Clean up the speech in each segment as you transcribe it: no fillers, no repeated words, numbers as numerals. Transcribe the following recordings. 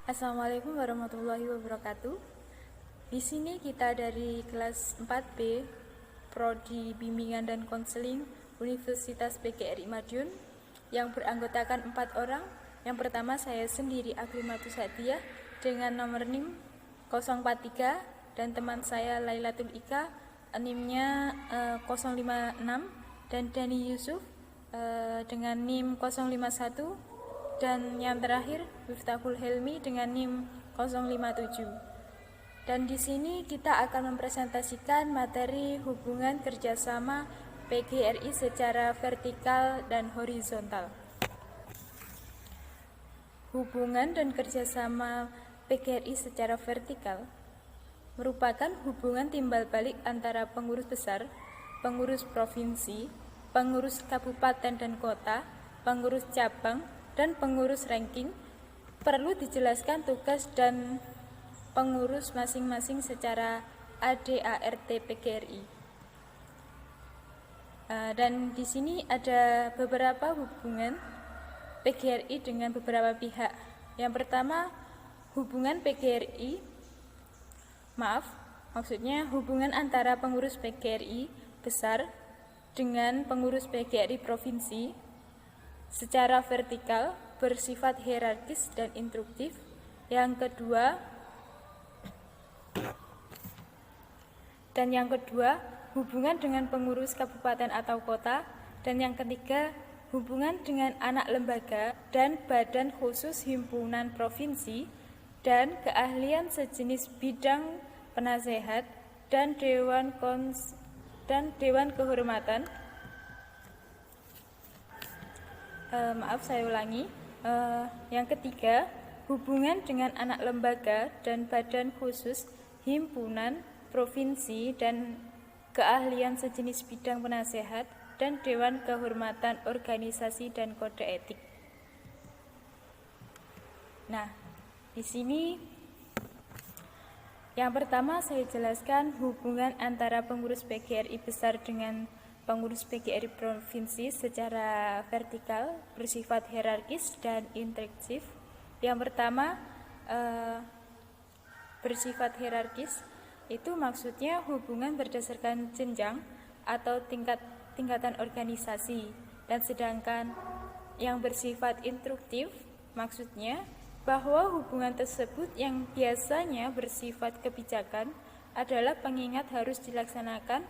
Assalamualaikum warahmatullahi wabarakatuh. Di sini kita dari kelas 4B, Prodi Bimbingan dan Konseling Universitas PGRI Madiun, yang beranggotakan 4 orang. Yang pertama saya sendiri, Aklimatus Hadiah, dengan nomor NIM 043, dan teman saya Lailatul Ika, NIM-nya 056, dan Dani Yusuf dengan NIM 051, dan yang terakhir Miftahul Helmi dengan NIM 057. Dan di sini kita akan mempresentasikan materi hubungan kerjasama PGRI secara vertikal dan horizontal. Hubungan dan kerjasama PGRI secara vertikal merupakan hubungan timbal balik antara pengurus besar, pengurus provinsi, pengurus kabupaten dan kota, pengurus cabang, dan pengurus ranking. Perlu dijelaskan tugas dan pengurus masing-masing secara ADART PGRI. Dan di sini ada beberapa hubungan PGRI dengan beberapa pihak. Yang pertama, hubungan PGRI, maksudnya hubungan antara pengurus PGRI besar dengan pengurus PGRI provinsi secara vertikal, bersifat hierarkis dan instruktif. Yang kedua, hubungan dengan pengurus kabupaten atau kota. Dan yang ketiga, hubungan dengan anak lembaga dan badan khusus himpunan provinsi dan keahlian sejenis bidang penasehat dan dewan kehormatan. Yang ketiga, hubungan dengan anak lembaga dan badan khusus himpunan provinsi dan keahlian sejenis bidang penasehat dan dewan kehormatan organisasi dan kode etik. Nah, di sini yang pertama saya jelaskan hubungan antara pengurus PGRI besar dengan pengurus PGRI provinsi secara vertikal, bersifat hierarkis dan instruktif. Yang pertama, bersifat hierarkis itu maksudnya hubungan berdasarkan jenjang atau tingkatan organisasi. Dan sedangkan yang bersifat instruktif maksudnya bahwa hubungan tersebut yang biasanya bersifat kebijakan adalah pengingat harus dilaksanakan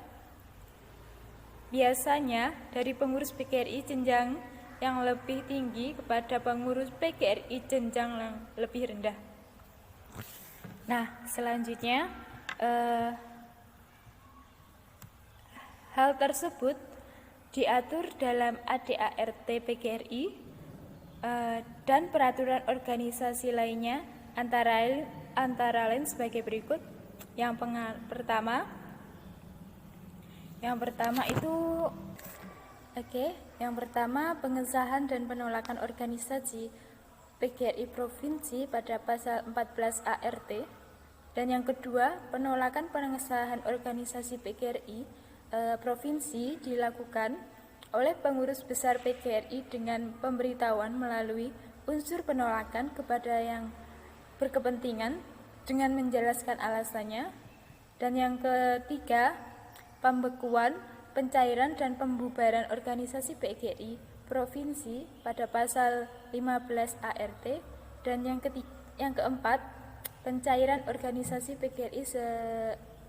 biasanya dari pengurus PGRI jenjang yang lebih tinggi kepada pengurus PGRI jenjang yang lebih rendah. Nah, selanjutnya hal tersebut diatur dalam ADART PGRI dan peraturan organisasi lainnya, antara lain sebagai berikut. Yang pertama pengesahan dan penolakan organisasi PGRI provinsi pada pasal 14 ART. Dan yang kedua, penolakan pengesahan organisasi PGRI provinsi dilakukan oleh pengurus besar PGRI dengan pemberitahuan melalui unsur penolakan kepada yang berkepentingan dengan menjelaskan alasannya. Dan yang ketiga, pembekuan, pencairan dan pembubaran organisasi PGRI provinsi pada pasal 15 ART. Dan yang keempat, pencairan organisasi PGRI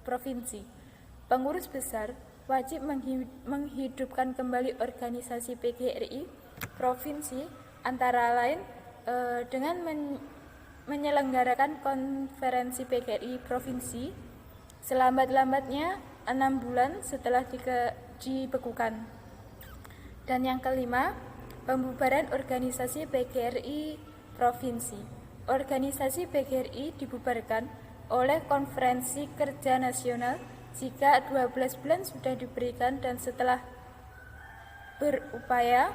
provinsi. Pengurus besar wajib menghidupkan kembali organisasi PGRI provinsi, antara lain dengan menyelenggarakan konferensi PGRI provinsi selambat-lambatnya 6 bulan setelah dibekukan. Dan yang kelima, pembubaran organisasi PGRI provinsi. Organisasi PGRI dibubarkan oleh Konferensi Kerja Nasional jika 12 bulan sudah diberikan dan setelah berupaya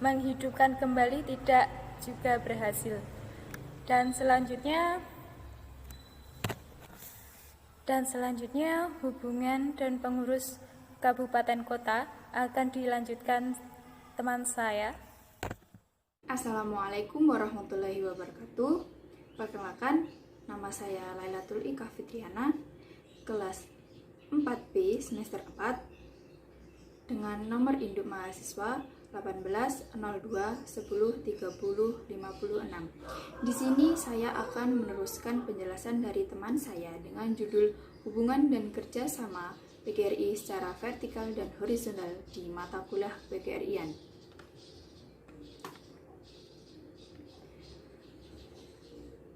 menghidupkan kembali tidak juga berhasil. Dan selanjutnya hubungan dan pengurus kabupaten kota akan dilanjutkan teman saya. Assalamualaikum warahmatullahi wabarakatuh. Perkenalkan, nama saya Lailatul Ika Fitriana, kelas 4B semester 4 dengan nomor induk mahasiswa 1802103056. Di sini saya akan meneruskan penjelasan dari teman saya dengan judul Hubungan dan Kerjasama PGRI secara vertikal dan horizontal di mata kuliah PGRI-an.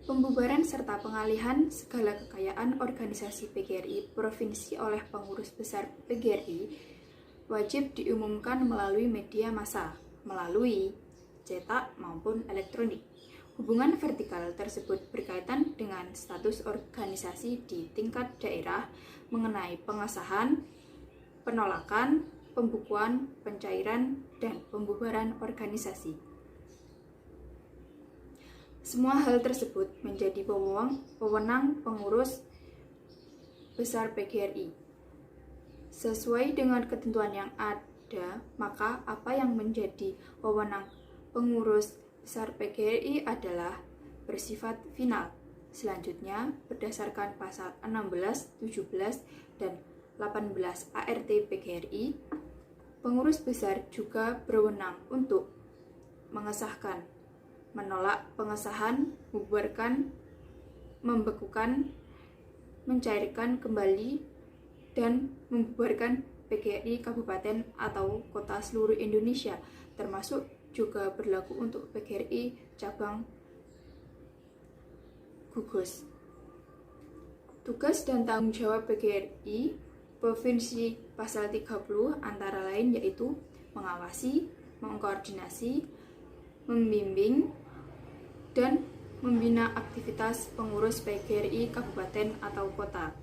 Pembubaran serta pengalihan segala kekayaan organisasi PGRI Provinsi oleh pengurus besar PGRI wajib diumumkan melalui media massa, melalui cetak maupun elektronik. Hubungan vertikal tersebut berkaitan dengan status organisasi di tingkat daerah mengenai pengesahan, penolakan, pembukuan, pencairan, dan pembubaran organisasi. Semua hal tersebut menjadi wewenang pengurus besar PGRI. Sesuai dengan ketentuan yang ada, maka apa yang menjadi wewenang pengurus besar PGRI adalah bersifat final. Selanjutnya, berdasarkan pasal 16, 17, dan 18 ART PGRI, pengurus besar juga berwenang untuk mengesahkan, menolak pengesahan, membubarkan, membekukan, mencairkan kembali, dan membubarkan PGRI kabupaten atau kota seluruh Indonesia, termasuk juga berlaku untuk PGRI cabang gugus. Tugas dan tanggung jawab PGRI Provinsi pasal 30 antara lain yaitu mengawasi, mengkoordinasi, membimbing, dan membina aktivitas pengurus PGRI kabupaten atau kota.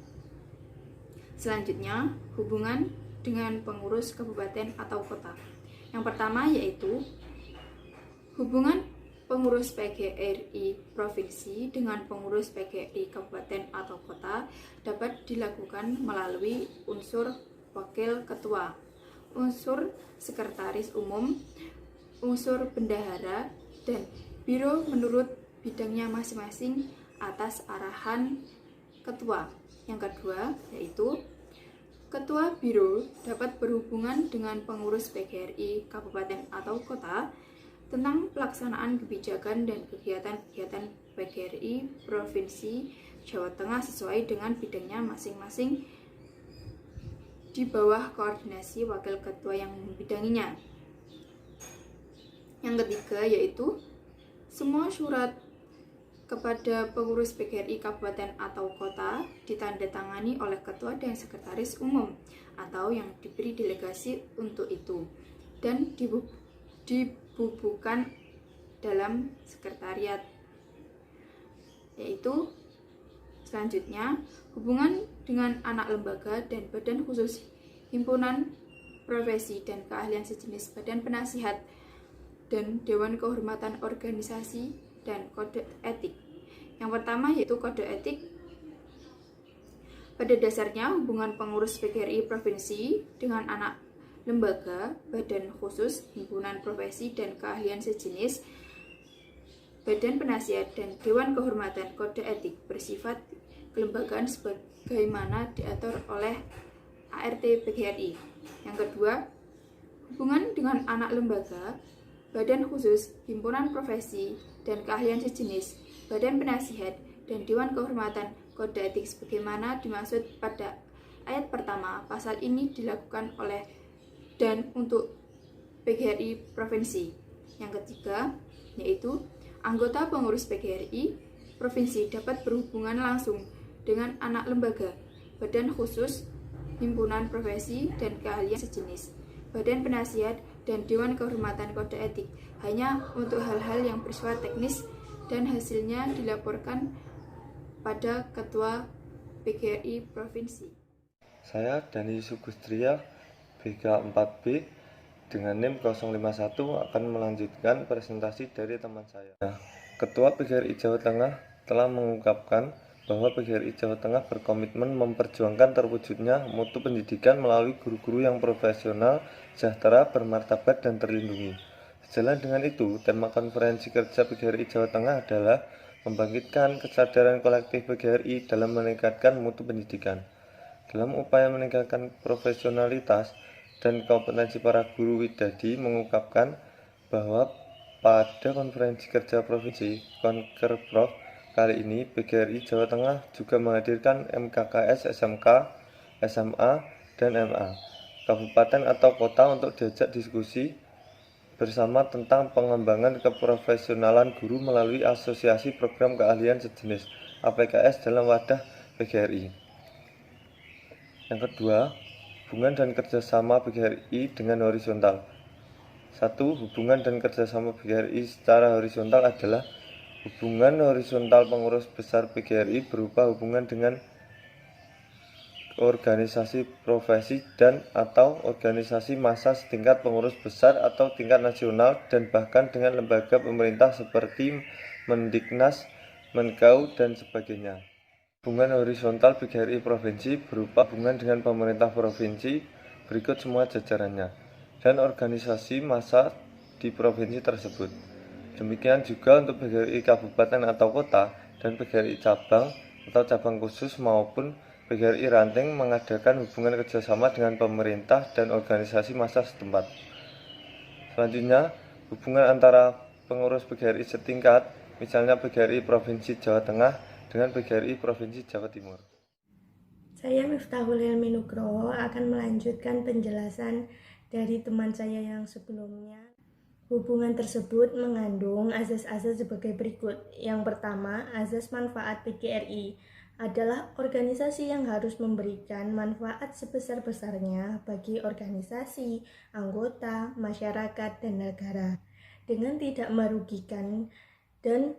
Selanjutnya, hubungan dengan pengurus kabupaten atau kota. Yang pertama yaitu hubungan pengurus PGRI provinsi dengan pengurus PGRI kabupaten atau kota dapat dilakukan melalui unsur wakil ketua, unsur sekretaris umum, unsur bendahara, dan biro menurut bidangnya masing-masing atas arahan ketua. Yang kedua yaitu ketua biro dapat berhubungan dengan pengurus PGRI kabupaten atau kota tentang pelaksanaan kebijakan dan kegiatan-kegiatan PGRI Provinsi Jawa Tengah sesuai dengan bidangnya masing-masing di bawah koordinasi wakil ketua yang membidanginya. Yang ketiga yaitu semua surat kepada pengurus PGRI kabupaten atau kota ditandatangani oleh ketua dan sekretaris umum atau yang diberi delegasi untuk itu dan dibubuhkan dalam sekretariat. Yaitu selanjutnya hubungan dengan anak lembaga dan badan khusus, himpunan profesi dan keahlian sejenis, badan penasihat dan dewan kehormatan organisasi dan kode etik. Yang pertama yaitu kode etik. Pada dasarnya hubungan pengurus PGRI provinsi dengan anak lembaga, badan khusus, himpunan profesi dan keahlian sejenis, badan penasihat dan dewan kehormatan kode etik bersifat kelembagaan sebagaimana diatur oleh ART PGRI. Yang kedua, hubungan dengan anak lembaga, badan khusus, himpunan profesi, dan keahlian sejenis, badan penasihat, dan dewan kehormatan kode etik sebagaimana dimaksud pada ayat pertama. Pasal ini dilakukan oleh dan untuk PGRI provinsi. Yang ketiga, yaitu anggota pengurus PGRI provinsi dapat berhubungan langsung dengan anak lembaga, badan khusus, himpunan profesi, dan keahlian sejenis, badan penasihat, dan dewan kehormatan kode etik hanya untuk hal-hal yang bersifat teknis dan hasilnya dilaporkan pada ketua PGRI provinsi. Saya Dani Sugustria, BK 4B dengan NIM 051 akan melanjutkan presentasi dari teman saya. Ketua PGRI Jawa Tengah telah mengungkapkan bahwa PGRI Jawa Tengah berkomitmen memperjuangkan terwujudnya mutu pendidikan melalui guru-guru yang profesional, sejahtera, bermartabat, dan terlindungi. Sejalan dengan itu, tema konferensi kerja PGRI Jawa Tengah adalah membangkitkan kesadaran kolektif PGRI dalam meningkatkan mutu pendidikan. Dalam upaya meningkatkan profesionalitas dan kompetensi para guru Widadi mengungkapkan bahwa pada konferensi kerja provinsi Konkerprof kali ini PGRI Jawa Tengah juga menghadirkan MKKS SMK, SMA, dan MA kabupaten atau kota untuk diajak diskusi bersama tentang pengembangan keprofesionalan guru melalui asosiasi program keahlian sejenis APKS dalam wadah PGRI. Yang kedua, hubungan dan kerjasama PGRI dengan horizontal. 1. Hubungan dan kerjasama PGRI secara horizontal adalah hubungan horizontal pengurus besar PGRI berupa hubungan dengan organisasi profesi dan atau organisasi massa setingkat pengurus besar atau tingkat nasional dan bahkan dengan lembaga pemerintah seperti Mendiknas, Menkeu, dan sebagainya. Hubungan horizontal PGRI provinsi berupa hubungan dengan pemerintah provinsi berikut semua jajarannya dan organisasi massa di provinsi tersebut. Demikian juga untuk PGRI kabupaten atau kota dan PGRI cabang atau cabang khusus maupun PGRI ranting mengadakan hubungan kerjasama dengan pemerintah dan organisasi massa setempat. Selanjutnya, hubungan antara pengurus PGRI setingkat, misalnya PGRI Provinsi Jawa Tengah dengan PGRI Provinsi Jawa Timur. Saya Miftahul Hilmi Nugroho akan melanjutkan penjelasan dari teman saya yang sebelumnya. Hubungan tersebut mengandung azas-azas sebagai berikut. Yang pertama, azas manfaat PGRI adalah organisasi yang harus memberikan manfaat sebesar-besarnya bagi organisasi, anggota, masyarakat, dan negara dengan tidak merugikan dan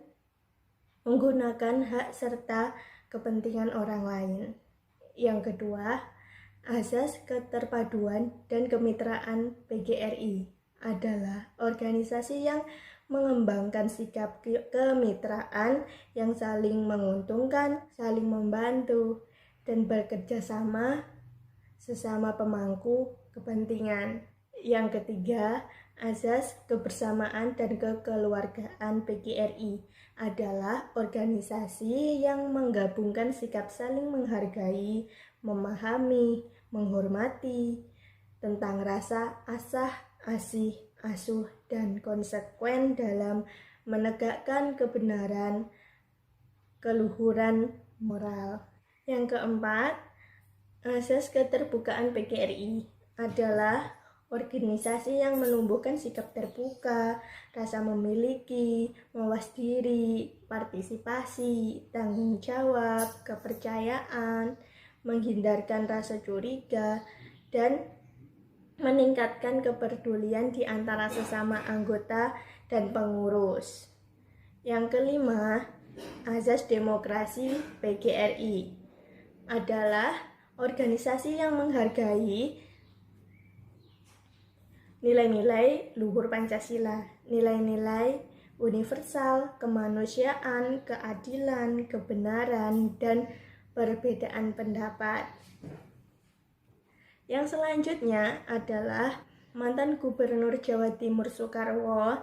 menggunakan hak serta kepentingan orang lain. Yang kedua, azas keterpaduan dan kemitraan PGRI adalah organisasi yang mengembangkan sikap kemitraan yang saling menguntungkan, saling membantu, dan bekerja sama sesama pemangku kepentingan. Yang ketiga, azas kebersamaan dan kekeluargaan PGRI adalah organisasi yang menggabungkan sikap saling menghargai, memahami, menghormati tentang rasa asah, asih, asuh, dan konsekuen dalam menegakkan kebenaran, keluhuran moral. Yang keempat, azas keterbukaan PGRI adalah organisasi yang menumbuhkan sikap terbuka, rasa memiliki, mawas diri, partisipasi, tanggung jawab, kepercayaan, menghindarkan rasa curiga, dan meningkatkan kepedulian di antara sesama anggota dan pengurus. Yang kelima, azas demokrasi PGRI adalah organisasi yang menghargai nilai-nilai luhur Pancasila, nilai-nilai universal, kemanusiaan, keadilan, kebenaran, dan perbedaan pendapat. Yang selanjutnya adalah mantan Gubernur Jawa Timur Soekarwo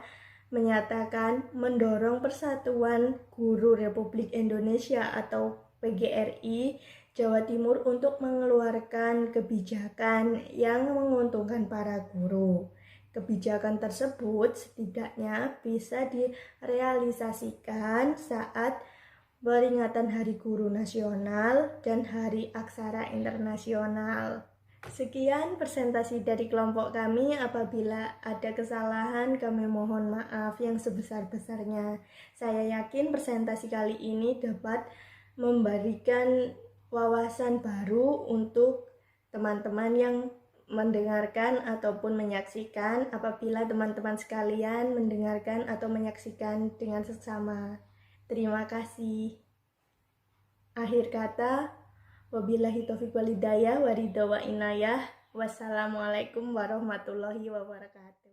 menyatakan mendorong Persatuan Guru Republik Indonesia atau PGRI Jawa Timur untuk mengeluarkan kebijakan yang menguntungkan para guru. Kebijakan tersebut setidaknya bisa direalisasikan saat peringatan Hari Guru Nasional dan Hari Aksara Internasional. Sekian presentasi dari kelompok kami. Apabila ada kesalahan, kami mohon maaf yang sebesar-besarnya. Saya yakin presentasi kali ini dapat memberikan wawasan baru untuk teman-teman yang mendengarkan ataupun menyaksikan, apabila teman-teman sekalian mendengarkan atau menyaksikan dengan seksama. Terima kasih. Akhir kata, wabillahi taufiq wal hidayah wa ridha wa inayah. Wassalamualaikum warahmatullahi wabarakatuh.